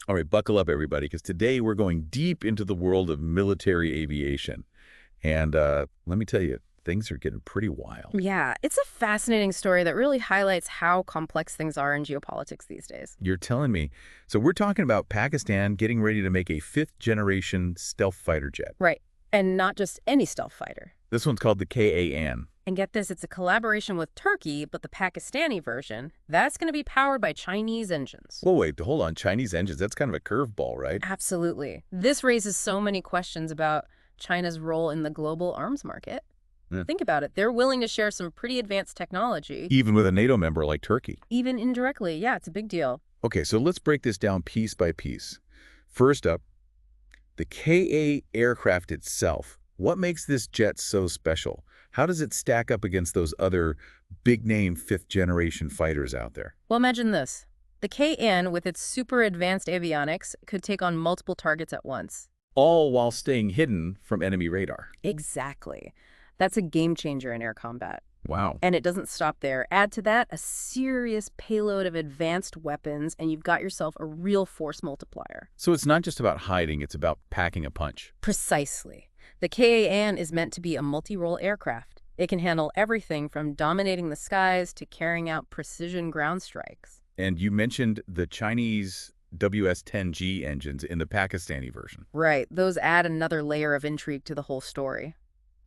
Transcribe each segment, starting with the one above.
All right, buckle up, everybody, because today we're going deep into the world of military aviation. And let me tell you, things are getting pretty wild. Yeah, it's a fascinating story that really highlights how complex things are in geopolitics these days. You're telling me. So we're talking about Pakistan getting ready to make a fifth-generation stealth fighter jet. Right. And not just any stealth fighter. This one's called the KAAN. And get this, it's a collaboration with Turkey, but the Pakistani version, that's going to be powered by Chinese engines. Whoa, wait, hold on. Chinese engines, that's kind of a curveball, right? Absolutely. This raises so many questions about China's role in the global arms market. Yeah. Think about it. They're willing to share some pretty advanced technology. Even with a NATO member like Turkey. Even indirectly. Yeah, it's a big deal. Okay, so let's break this down piece by piece. First up, the KA aircraft itself. What makes this jet so special? How does it stack up against those other big-name fifth-generation fighters out there? Well, imagine this. The KAAN, with its super advanced avionics, could take on multiple targets at once. All while staying hidden from enemy radar. Exactly. That's a game changer in air combat. Wow. And it doesn't stop there. Add to that a serious payload of advanced weapons, and you've got yourself a real force multiplier. So it's not just about hiding, it's about packing a punch. Precisely. The KAAN is meant to be a multi-role aircraft. It can handle everything from dominating the skies to carrying out precision ground strikes. And you mentioned the Chinese WS-10G engines in the Pakistani version. Right. Those add another layer of intrigue to the whole story.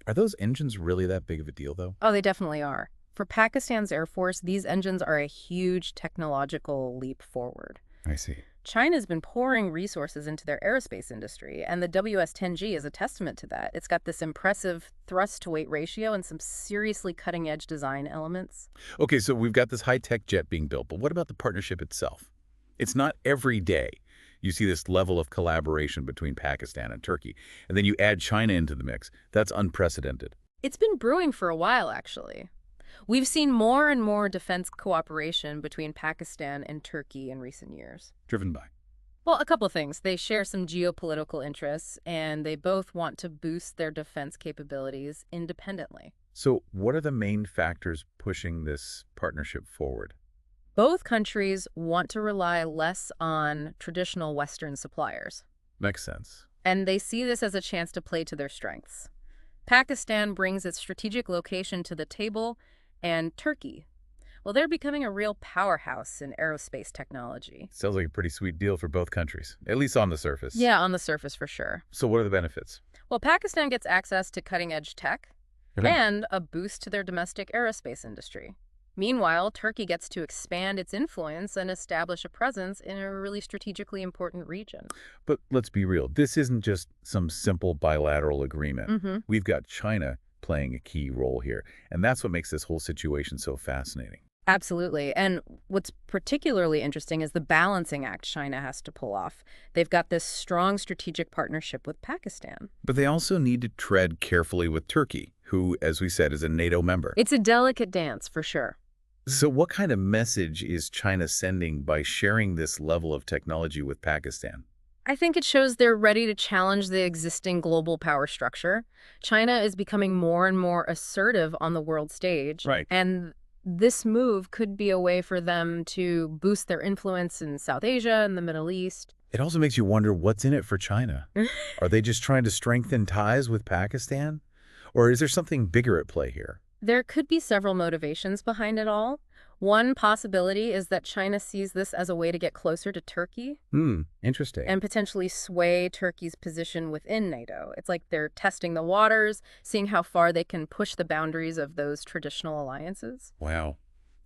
Are those engines really that big of a deal, though? Oh, they definitely are. For Pakistan's Air Force, these engines are a huge technological leap forward. I see. China's been pouring resources into their aerospace industry, and the WS-10G is a testament to that. It's got this impressive thrust-to-weight ratio and some seriously cutting-edge design elements. Okay, so we've got this high-tech jet being built, but what about the partnership itself? It's not every day you see this level of collaboration between Pakistan and Turkey, and then you add China into the mix. That's unprecedented. It's been brewing for a while, actually. We've seen more and more defense cooperation between Pakistan and Turkey in recent years. Driven by? Well, a couple of things. They share some geopolitical interests, and they both want to boost their defense capabilities independently. So what are the main factors pushing this partnership forward? Both countries want to rely less on traditional Western suppliers. Makes sense. And they see this as a chance to play to their strengths. Pakistan brings its strategic location to the table, and Turkey, well, they're becoming a real powerhouse in aerospace technology. Sounds like a pretty sweet deal for both countries, at least on the surface. Yeah, on the surface for sure. So what are the benefits? Well, Pakistan gets access to cutting-edge tech and a boost to their domestic aerospace industry. Meanwhile, Turkey gets to expand its influence and establish a presence in a really strategically important region. But let's be real. This isn't just some simple bilateral agreement. We've got China playing a key role here, and that's what makes this whole situation so fascinating. Absolutely. And what's particularly interesting is the balancing act China has to pull off. They've got this strong strategic partnership with Pakistan. But they also need to tread carefully with Turkey, who, as we said, is a NATO member. It's a delicate dance, for sure. So what kind of message is China sending by sharing this level of technology with Pakistan? I think it shows they're ready to challenge the existing global power structure. China is becoming more and more assertive on the world stage. Right. And this move could be a way for them to boost their influence in South Asia and the Middle East. It also makes you wonder what's in it for China. Are they just trying to strengthen ties with Pakistan? Or is there something bigger at play here? There could be several motivations behind it all. One possibility is that China sees this as a way to get closer to Turkey. Interesting. And potentially sway Turkey's position within NATO. It's like they're testing the waters, seeing how far they can push the boundaries of those traditional alliances. Wow.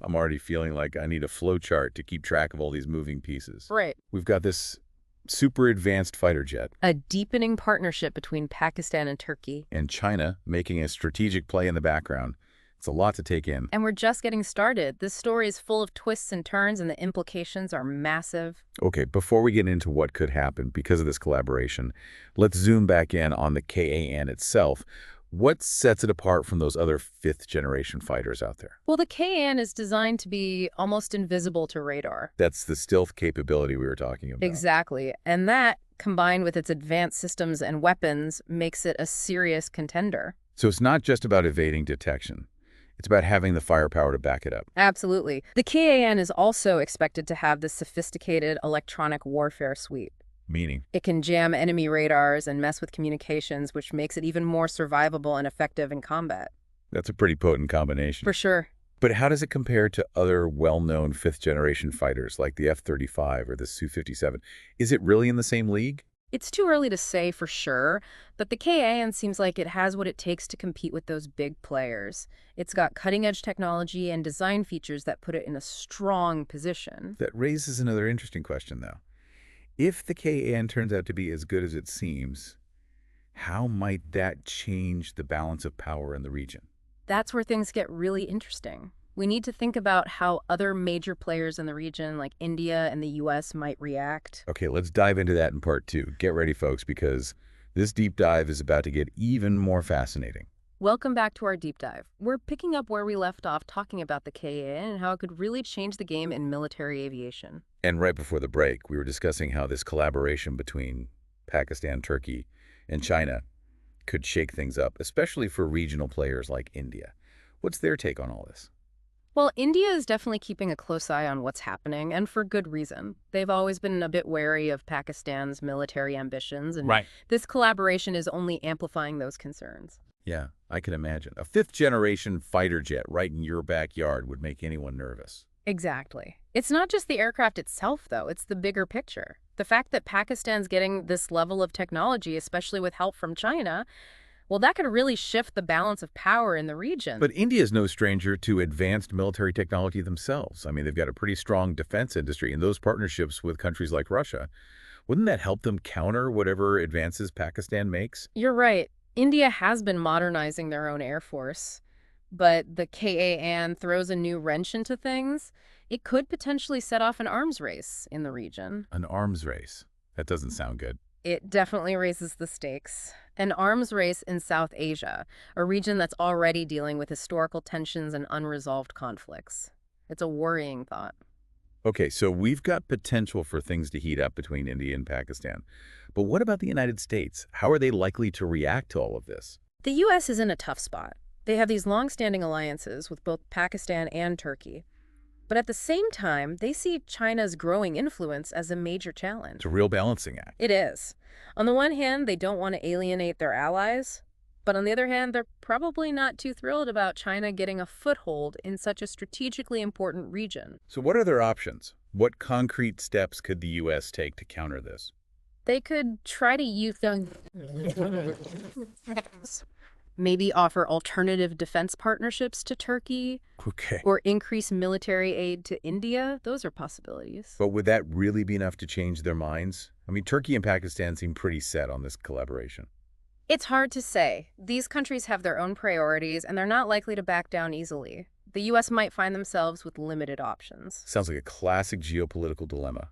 I'm already feeling like I need a flow chart to keep track of all these moving pieces. Right. We've got this super advanced fighter jet. A deepening partnership between Pakistan and Turkey. And China making a strategic play in the background. It's a lot to take in. And we're just getting started. This story is full of twists and turns, and the implications are massive. Okay, before we get into what could happen because of this collaboration, let's zoom back in on the KAAN itself. What sets it apart from those other fifth-generation fighters out there? Well, the KAAN is designed to be almost invisible to radar. That's the stealth capability we were talking about. Exactly. And that, combined with its advanced systems and weapons, makes it a serious contender. So it's not just about evading detection. It's about having the firepower to back it up. Absolutely. The KAN is also expected to have this sophisticated electronic warfare suite. Meaning? It can jam enemy radars and mess with communications, which makes it even more survivable and effective in combat. That's a pretty potent combination. For sure. But how does it compare to other well-known fifth-generation fighters like the F-35 or the Su-57? Is it really in the same league? It's too early to say for sure, but the KAN seems like it has what it takes to compete with those big players. It's got cutting-edge technology and design features that put it in a strong position. That raises another interesting question, though. If the KAN turns out to be as good as it seems, how might that change the balance of power in the region? That's where things get really interesting. We need to think about how other major players in the region, like India and the US, might react. Okay, let's dive into that in part 2. Get ready, folks, because this deep dive is about to get even more fascinating. Welcome back to our deep dive. We're picking up where we left off talking about the KAN and how it could really change the game in military aviation. And right before the break, we were discussing how this collaboration between Pakistan, Turkey, and China could shake things up, especially for regional players like India. What's their take on all this? Well, India is definitely keeping a close eye on what's happening, and for good reason. They've always been a bit wary of Pakistan's military ambitions, and this collaboration is only amplifying those concerns. Yeah, I can imagine. A fifth-generation fighter jet right in your backyard would make anyone nervous. Exactly. It's not just the aircraft itself, though. It's the bigger picture. The fact that Pakistan's getting this level of technology, especially with help from China, well, that could really shift the balance of power in the region. But India is no stranger to advanced military technology themselves. I mean, they've got a pretty strong defense industry, and those partnerships with countries like Russia, wouldn't that help them counter whatever advances Pakistan makes? You're right. India has been modernizing their own air force, but the KAN throws a new wrench into things. It could potentially set off an arms race in the region. An arms race? That doesn't sound good. It definitely raises the stakes. An arms race in South Asia, a region that's already dealing with historical tensions and unresolved conflicts. It's a worrying thought. Okay, so we've got potential for things to heat up between India and Pakistan. But what about the United States? How are they likely to react to all of this? The U.S. is in a tough spot. They have these long-standing alliances with both Pakistan and Turkey. But at the same time, they see China's growing influence as a major challenge. It's a real balancing act. It is. On the one hand, they don't want to alienate their allies. But on the other hand, they're probably not too thrilled about China getting a foothold in such a strategically important region. So what are their options? What concrete steps could the U.S. take to counter this? They could try to use them. Maybe offer alternative defense partnerships to Turkey. Okay. Or increase military aid to India. Those are possibilities. But would that really be enough to change their minds? I mean, Turkey and Pakistan seem pretty set on this collaboration. It's hard to say. These countries have their own priorities, and they're not likely to back down easily. The U.S. might find themselves with limited options. Sounds like a classic geopolitical dilemma.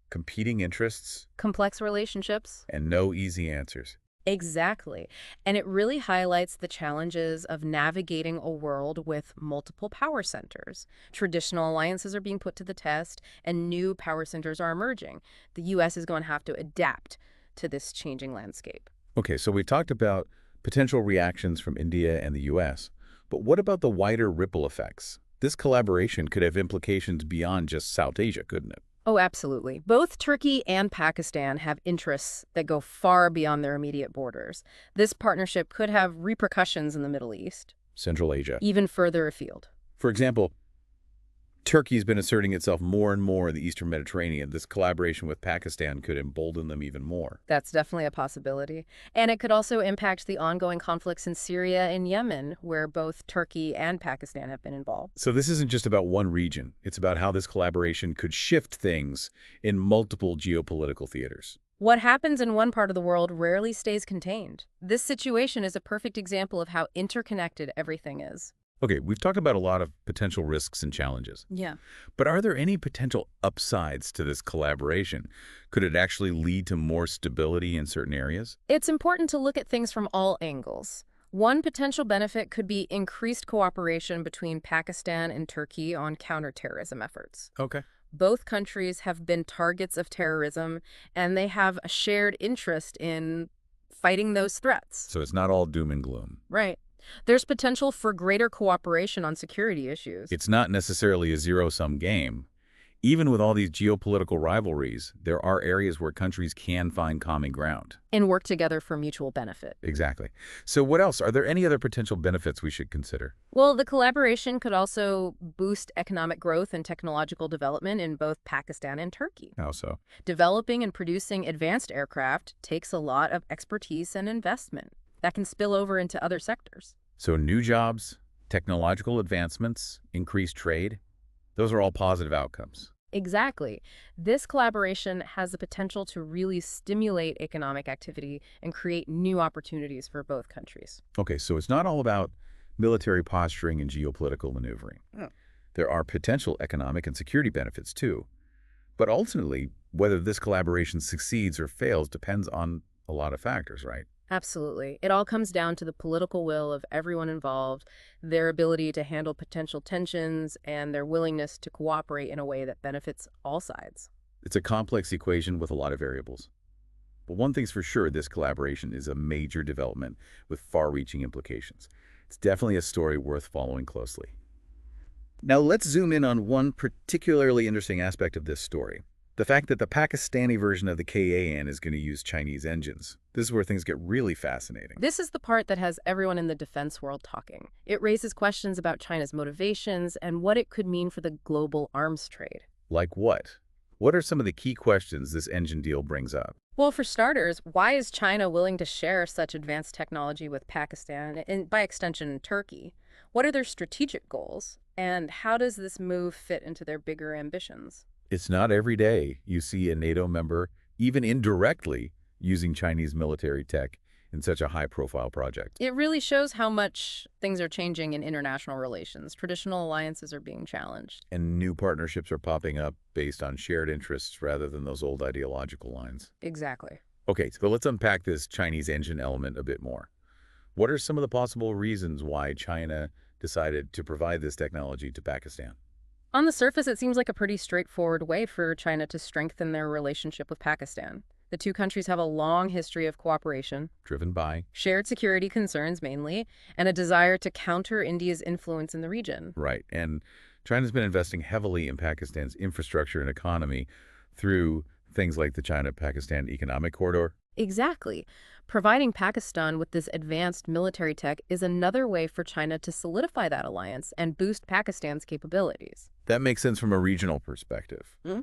Competing interests. Complex relationships. And no easy answers. Exactly. And it really highlights the challenges of navigating a world with multiple power centers. Traditional alliances are being put to the test, and new power centers are emerging. The U.S. is going to have to adapt to this changing landscape. Okay, so we talked about potential reactions from India and the U.S., but what about the wider ripple effects? This collaboration could have implications beyond just South Asia, couldn't it? Oh, absolutely. Both Turkey and Pakistan have interests that go far beyond their immediate borders. This partnership could have repercussions in the Middle East. Central Asia. Even further afield. For example, Turkey's been asserting itself more and more in the Eastern Mediterranean. This collaboration with Pakistan could embolden them even more. That's definitely a possibility. And it could also impact the ongoing conflicts in Syria and Yemen, where both Turkey and Pakistan have been involved. So this isn't just about one region. It's about how this collaboration could shift things in multiple geopolitical theaters. What happens in one part of the world rarely stays contained. This situation is a perfect example of how interconnected everything is. Okay, we've talked about a lot of potential risks and challenges. Yeah. But are there any potential upsides to this collaboration? Could it actually lead to more stability in certain areas? It's important to look at things from all angles. One potential benefit could be increased cooperation between Pakistan and Turkey on counterterrorism efforts. Okay. Both countries have been targets of terrorism, and they have a shared interest in fighting those threats. So it's not all doom and gloom. Right. There's potential for greater cooperation on security issues. It's not necessarily a zero-sum game. Even with all these geopolitical rivalries, there are areas where countries can find common ground. And work together for mutual benefit. Exactly. So what else? Are there any other potential benefits we should consider? Well, the collaboration could also boost economic growth and technological development in both Pakistan and Turkey. How so? Developing and producing advanced aircraft takes a lot of expertise and investment that can spill over into other sectors. So new jobs, technological advancements, increased trade, those are all positive outcomes. Exactly. This collaboration has the potential to really stimulate economic activity and create new opportunities for both countries. Okay, so it's not all about military posturing and geopolitical maneuvering. Oh. There are potential economic and security benefits too. But ultimately, whether this collaboration succeeds or fails depends on a lot of factors, right? Absolutely. It all comes down to the political will of everyone involved, their ability to handle potential tensions, and their willingness to cooperate in a way that benefits all sides. It's a complex equation with a lot of variables. But one thing's for sure, this collaboration is a major development with far-reaching implications. It's definitely a story worth following closely. Now let's zoom in on one particularly interesting aspect of this story. The fact that the Pakistani version of the KAAN is going to use Chinese engines. This is where things get really fascinating. This is the part that has everyone in the defense world talking. It raises questions about China's motivations and what it could mean for the global arms trade. Like what? What are some of the key questions this engine deal brings up? Well, for starters, why is China willing to share such advanced technology with Pakistan and, by extension, Turkey? What are their strategic goals? And how does this move fit into their bigger ambitions? It's not every day you see a NATO member, even indirectly, using Chinese military tech in such a high-profile project. It really shows how much things are changing in international relations. Traditional alliances are being challenged. And new partnerships are popping up based on shared interests rather than those old ideological lines. Exactly. Okay, so let's unpack this Chinese engine element a bit more. What are some of the possible reasons why China decided to provide this technology to Pakistan? On the surface, it seems like a pretty straightforward way for China to strengthen their relationship with Pakistan. The two countries have a long history of cooperation, Driven by? shared security concerns mainly, and a desire to counter India's influence in the region. Right, and China's been investing heavily in Pakistan's infrastructure and economy through things like the China-Pakistan Economic Corridor. Exactly. Providing Pakistan with this advanced military tech is another way for China to solidify that alliance and boost Pakistan's capabilities. That makes sense from a regional perspective. Hmm?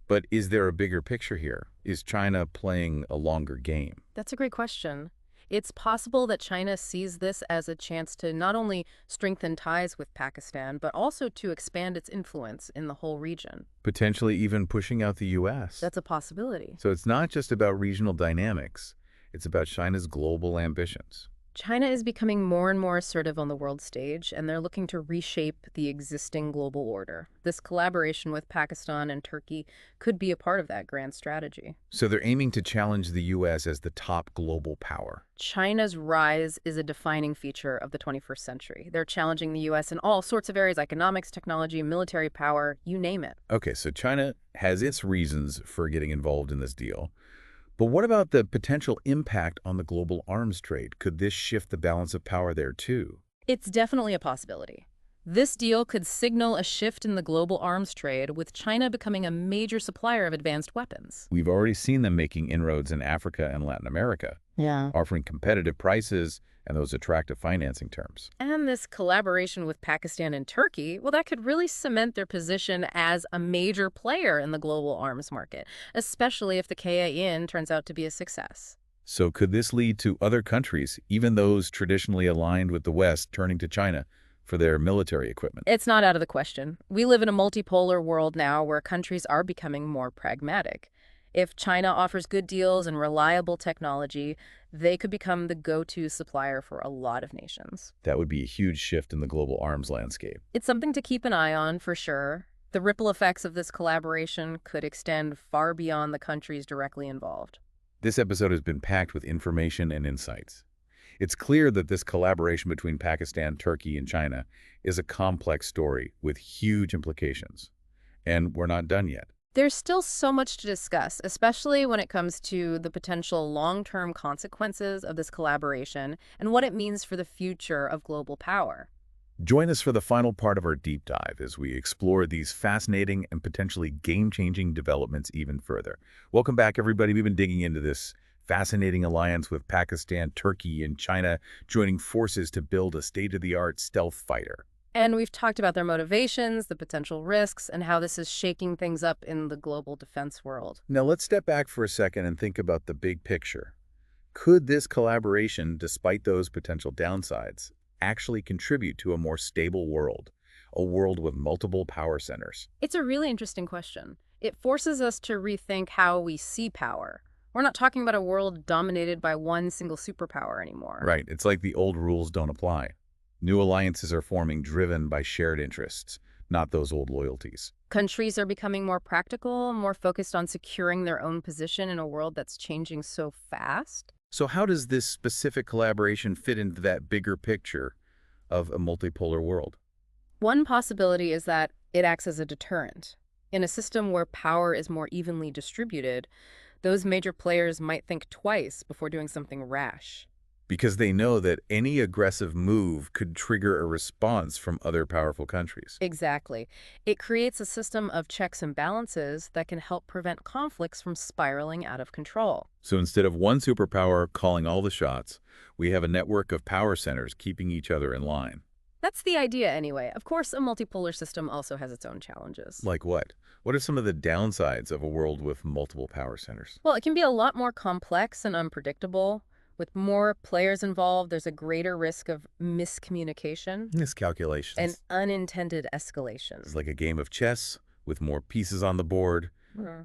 But is there a bigger picture here? Is China playing a longer game? That's a great question. It's possible that China sees this as a chance to not only strengthen ties with Pakistan, but also to expand its influence in the whole region. Potentially even pushing out the U.S. That's a possibility. So it's not just about regional dynamics. It's about China's global ambitions. China is becoming more and more assertive on the world stage, and they're looking to reshape the existing global order. This collaboration with Pakistan and Turkey could be a part of that grand strategy. So they're aiming to challenge the U.S. as the top global power. China's rise is a defining feature of the 21st century. They're challenging the U.S. in all sorts of areas: economics, technology, military power, you name it. Okay, so China has its reasons for getting involved in this deal. But what about the potential impact on the global arms trade? Could this shift the balance of power there too? It's definitely a possibility. This deal could signal a shift in the global arms trade, with China becoming a major supplier of advanced weapons. We've already seen them making inroads in Africa and Latin America, offering competitive prices and those attractive financing terms. And this collaboration with Pakistan and Turkey, well, that could really cement their position as a major player in the global arms market, especially if the KAAN turns out to be a success. So could this lead to other countries, even those traditionally aligned with the West, turning to China for their military equipment? It's not out of the question. We live in a multipolar world now where countries are becoming more pragmatic. If China offers good deals and reliable technology, they could become the go-to supplier for a lot of nations. That would be a huge shift in the global arms landscape. It's something to keep an eye on for sure. The ripple effects of this collaboration could extend far beyond the countries directly involved. This episode has been packed with information and insights. It's clear that this collaboration between Pakistan, Turkey, and China is a complex story with huge implications. And we're not done yet. There's still so much to discuss, especially when it comes to the potential long-term consequences of this collaboration and what it means for the future of global power. Join us for the final part of our deep dive as we explore these fascinating and potentially game-changing developments even further. Welcome back, everybody. We've been digging into this fascinating alliance with Pakistan, Turkey, and China joining forces to build a state-of-the-art stealth fighter. And we've talked about their motivations, the potential risks, and how this is shaking things up in the global defense world. Now, let's step back for a second and think about the big picture. Could this collaboration, despite those potential downsides, actually contribute to a more stable world, a world with multiple power centers? It's a really interesting question. It forces us to rethink how we see power. We're not talking about a world dominated by one single superpower anymore. Right, it's like the old rules don't apply. New alliances are forming driven by shared interests, not those old loyalties. Countries are becoming more practical, more focused on securing their own position in a world that's changing so fast. So how does this specific collaboration fit into that bigger picture of a multipolar world? One possibility is that it acts as a deterrent. In a system where power is more evenly distributed, those major players might think twice before doing something rash. Because they know that any aggressive move could trigger a response from other powerful countries. Exactly. It creates a system of checks and balances that can help prevent conflicts from spiraling out of control. So instead of one superpower calling all the shots, we have a network of power centers keeping each other in line. That's the idea anyway. Of course, a multipolar system also has its own challenges. Like what? What are some of the downsides of a world with multiple power centers? Well, it can be a lot more complex and unpredictable. With more players involved, there's a greater risk of miscommunication Miscalculations. and unintended escalation. It's like a game of chess with more pieces on the board.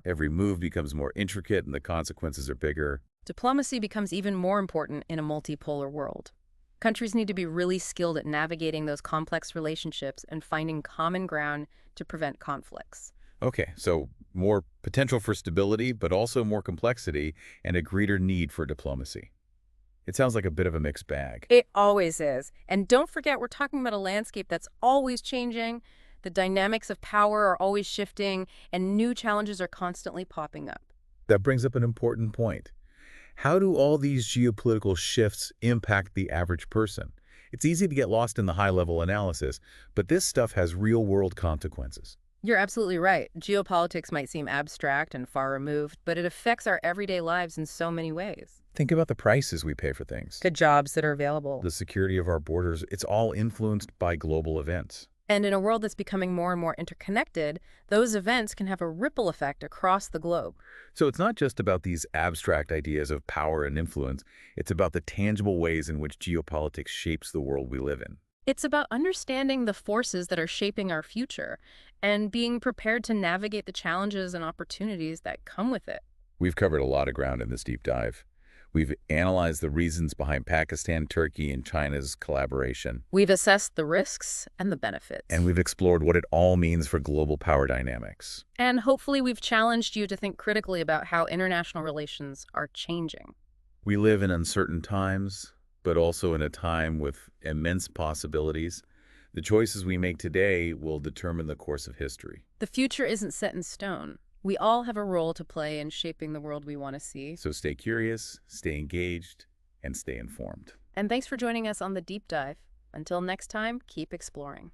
Every move becomes more intricate and the consequences are bigger. Diplomacy becomes even more important in a multipolar world. Countries need to be really skilled at navigating those complex relationships and finding common ground to prevent conflicts. Okay, so more potential for stability, but also more complexity and a greater need for diplomacy. It sounds like a bit of a mixed bag. It always is. And don't forget, we're talking about a landscape that's always changing. The dynamics of power are always shifting, and new challenges are constantly popping up. That brings up an important point. How do all these geopolitical shifts impact the average person? It's easy to get lost in the high-level analysis, but this stuff has real-world consequences. You're absolutely right. Geopolitics might seem abstract and far removed, but it affects our everyday lives in so many ways. Think about the prices we pay for things. The jobs that are available. The security of our borders, it's all influenced by global events. And in a world that's becoming more and more interconnected, those events can have a ripple effect across the globe. So it's not just about these abstract ideas of power and influence, it's about the tangible ways in which geopolitics shapes the world we live in. It's about understanding the forces that are shaping our future and being prepared to navigate the challenges and opportunities that come with it. We've covered a lot of ground in this deep dive. We've analyzed the reasons behind Pakistan, Turkey, and China's collaboration. We've assessed the risks and the benefits. And we've explored what it all means for global power dynamics. And hopefully we've challenged you to think critically about how international relations are changing. We live in uncertain times, but also in a time with immense possibilities. The choices we make today will determine the course of history. The future isn't set in stone. We all have a role to play in shaping the world we want to see. So stay curious, stay engaged, and stay informed. And thanks for joining us on the deep dive. Until next time, keep exploring.